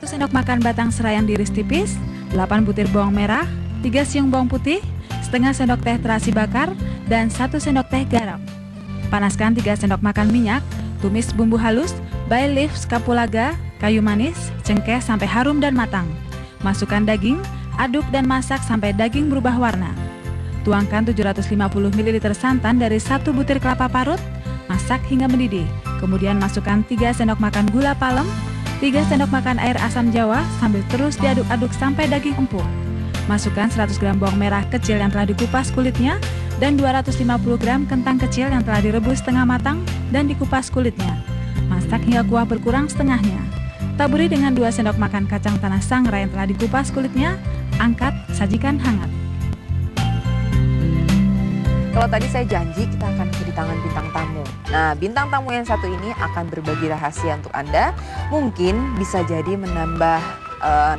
1 sendok makan batang serai yang diiris tipis, 8 butir bawang merah, 3 siung bawang putih, setengah sendok teh terasi bakar, dan 1 sendok teh garam. Panaskan 3 sendok makan minyak, tumis bumbu halus, bay leaf, kapulaga, kayu manis, cengkeh sampai harum dan matang. Masukkan daging, aduk dan masak sampai daging berubah warna. Tuangkan 750 ml santan dari 1 butir kelapa parut, masak hingga mendidih. Kemudian masukkan 3 sendok makan gula palem, 3 sendok makan air asam jawa sambil terus diaduk-aduk sampai daging empuk. Masukkan 100 gram bawang merah kecil yang telah dikupas kulitnya dan 250 gram kentang kecil yang telah direbus setengah matang dan dikupas kulitnya. Masak hingga kuah berkurang setengahnya. Taburi dengan 2 sendok makan kacang tanah sangrai yang telah dikupas kulitnya. Angkat, sajikan hangat. Kalau tadi saya janji kita akan kedatangan bintang tamu. Nah, bintang tamu yang satu ini akan berbagi rahasia untuk Anda. Mungkin bisa jadi menambah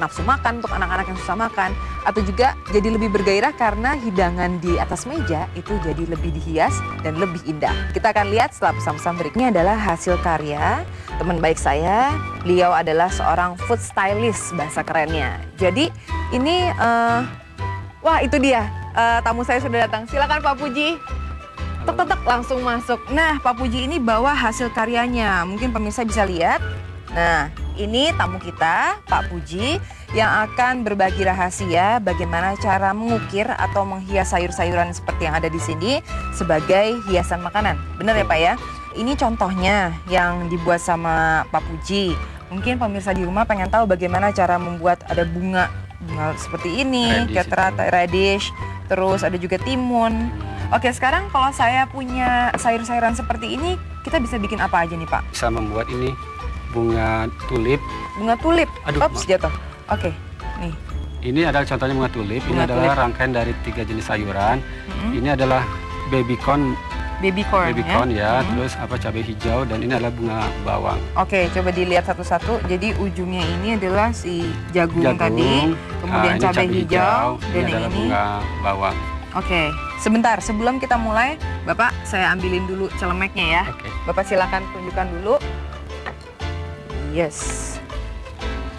nafsu makan untuk anak-anak yang susah makan. Atau juga jadi lebih bergairah karena hidangan di atas meja itu jadi lebih dihias dan lebih indah. Kita akan lihat setelah pesan-pesan berikut. Ini adalah hasil karya teman baik saya. Beliau adalah seorang food stylist bahasa kerennya. Jadi ini, wah itu dia. Tamu saya sudah datang. Silakan Pak Puji. Tek langsung masuk. Nah, Pak Puji ini bawa hasil karyanya. Mungkin pemirsa bisa lihat. Nah, ini tamu kita, Pak Puji, yang akan berbagi rahasia bagaimana cara mengukir atau menghias sayur-sayuran seperti yang ada di sini sebagai hiasan makanan. Benar ya Pak ya? Ini contohnya yang dibuat sama Pak Puji. Mungkin pemirsa di rumah pengen tahu bagaimana cara membuat ada bunga seperti ini, radish. Terus ada juga timun. Oke, sekarang kalau saya punya sayur-sayuran seperti ini, kita bisa bikin apa aja nih Pak? Bisa membuat ini bunga tulip. Bunga tulip? Aduh, Ops, jatuh. Oke, nih. Ini adalah contohnya bunga tulip. Bunga ini adalah tulip. rangkaian dari 3 jenis sayuran. Ini adalah baby corn. Baby corn ya. Terus cabai hijau, dan ini adalah bunga bawang. Oke, coba dilihat satu-satu. Jadi ujungnya ini adalah si jagung tadi, kemudian ini cabai hijau, dan ini adalah bunga bawang. Oke, sebentar sebelum kita mulai, Bapak saya ambilin dulu celemeknya ya. Oke. Bapak silakan tunjukkan dulu. Yes.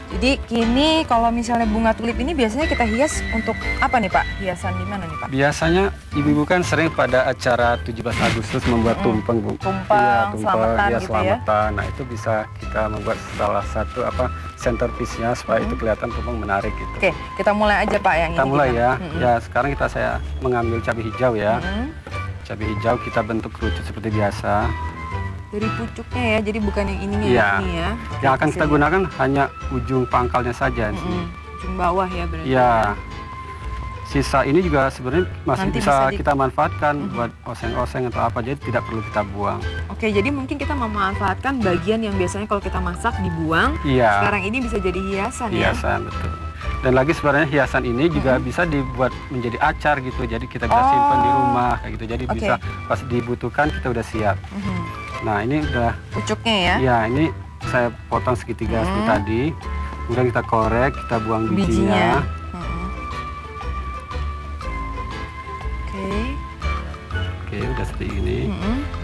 Jadi kini kalau misalnya bunga tulip ini biasanya kita hias untuk apa nih Pak? Hiasan di mana nih Pak? Biasanya ibu-ibu kan sering pada acara 17 Agustus membuat tumpeng, Bu. Tumpeng, selamatan ya, gitu selamatan. Nah, itu bisa kita membuat salah satu centerpiece-nya supaya itu kelihatan tumpeng menarik gitu. Oke, kita mulai aja Pak yang kita ini. mulai ya. Ya, sekarang saya mengambil cabai hijau ya. Cabai hijau kita bentuk kerucut seperti biasa. Dari pucuknya ya, jadi bukan yang ininya Iya. ini ya. Yang akan kita gunakan hanya ujung pangkalnya saja di sini. Ujung bawah ya berarti. Ya. Sisa ini juga sebenarnya masih Nanti bisa bisa kita manfaatkan buat oseng-oseng atau apa, jadi tidak perlu kita buang. Oke, jadi mungkin kita memanfaatkan bagian yang biasanya kalau kita masak dibuang. Iya. Sekarang ini bisa jadi hiasan ya. Hiasan, betul. Dan lagi sebenarnya hiasan ini juga bisa dibuat menjadi acar gitu. Jadi kita bisa simpan di rumah kayak gitu. Jadi bisa pas dibutuhkan kita udah siap. Nah, ini udah pucuknya ya. Ya, ini saya potong segitiga seperti tadi. Kemudian kita korek, kita buang bijinya. Oke, udah seperti ini.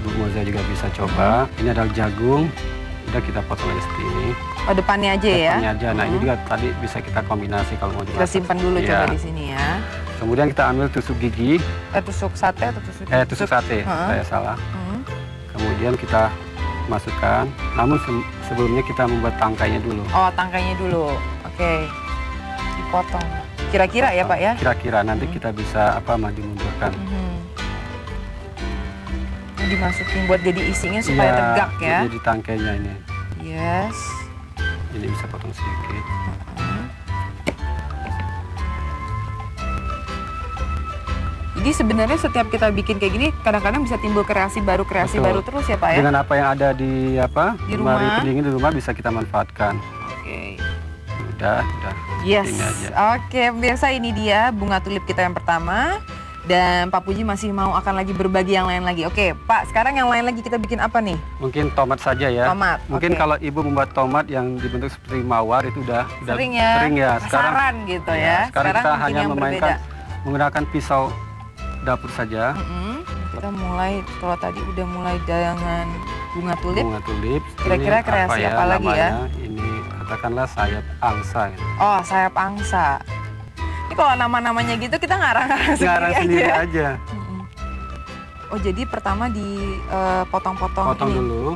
Bu Moza juga bisa coba. Ini adalah jagung. Udah kita potong aja seperti ini. Oh, depannya aja ya. Depannya aja. Nah, ini juga tadi bisa kita kombinasi kalau mau dimasak. Kita simpan dulu coba di sini ya. Kemudian kita ambil tusuk gigi. Tusuk sate atau tusuk? Tusuk sate. Saya salah. Kemudian kita masukkan. Namun sebelumnya kita membuat tangkainya dulu. Oh, tangkainya dulu. Oke. Dipotong. Kira-kira ya, Pak ya? Kira-kira nanti kita bisa maju mundurkan. Dimasukin buat jadi isinya supaya tegak ya. Jadi tangkainya ini. Yes. Ini bisa potong sedikit. Jadi sebenarnya setiap kita bikin kayak gini, kadang-kadang bisa timbul kreasi baru terus ya Pak ya? Dengan apa yang ada di lemari pendingin di rumah bisa kita manfaatkan. Oke. Udah. Yes. Ini aja. Oke, biasa ini dia bunga tulip kita yang pertama. Dan Pak Puji masih mau akan lagi berbagi yang lain lagi. Oke, Pak, sekarang yang lain lagi kita bikin apa nih? Mungkin tomat saja ya. Tomat. Mungkin kalau ibu membuat tomat yang dibentuk seperti mawar itu udah sering ya. Sekarang gitu ya. Sekarang kita hanya menggunakan pisau dapur saja. Kita mulai, kalau tadi udah mulai dengan bunga tulip. Bunga tulip. Kira-kira kreasi apa lagi ya? Ini katakanlah sayap angsa. Gitu. Oh, sayap angsa. Ini kalau nama-namanya gitu kita ngarang-ngarang Ngarang sendiri aja. Oh, jadi pertama dipotong-potong Potong ini. dulu,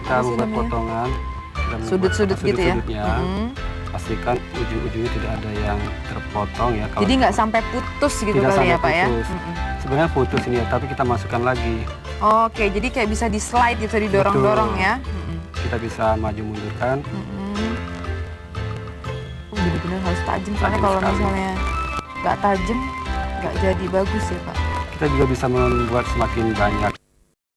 kita Apa sih membuat namanya? potongan. dan Sudut-sudut gitu ya. sudut-sudutnya. Pastikan ujung-ujungnya tidak ada yang terpotong ya. Kalau Jadi nggak sampai putus gitu tidak kali ya sampai Pak ya? putus. Sebenarnya putus ini ya, tapi kita masukkan lagi. Oke, jadi kayak bisa di slide gitu, didorong-dorong Betul. ya. Kita bisa maju mundurkan. Bener-bener harus tajam, soalnya Tajam kalau sekali. misalnya nggak tajam nggak jadi bagus ya Pak. Kita juga bisa membuat semakin banyak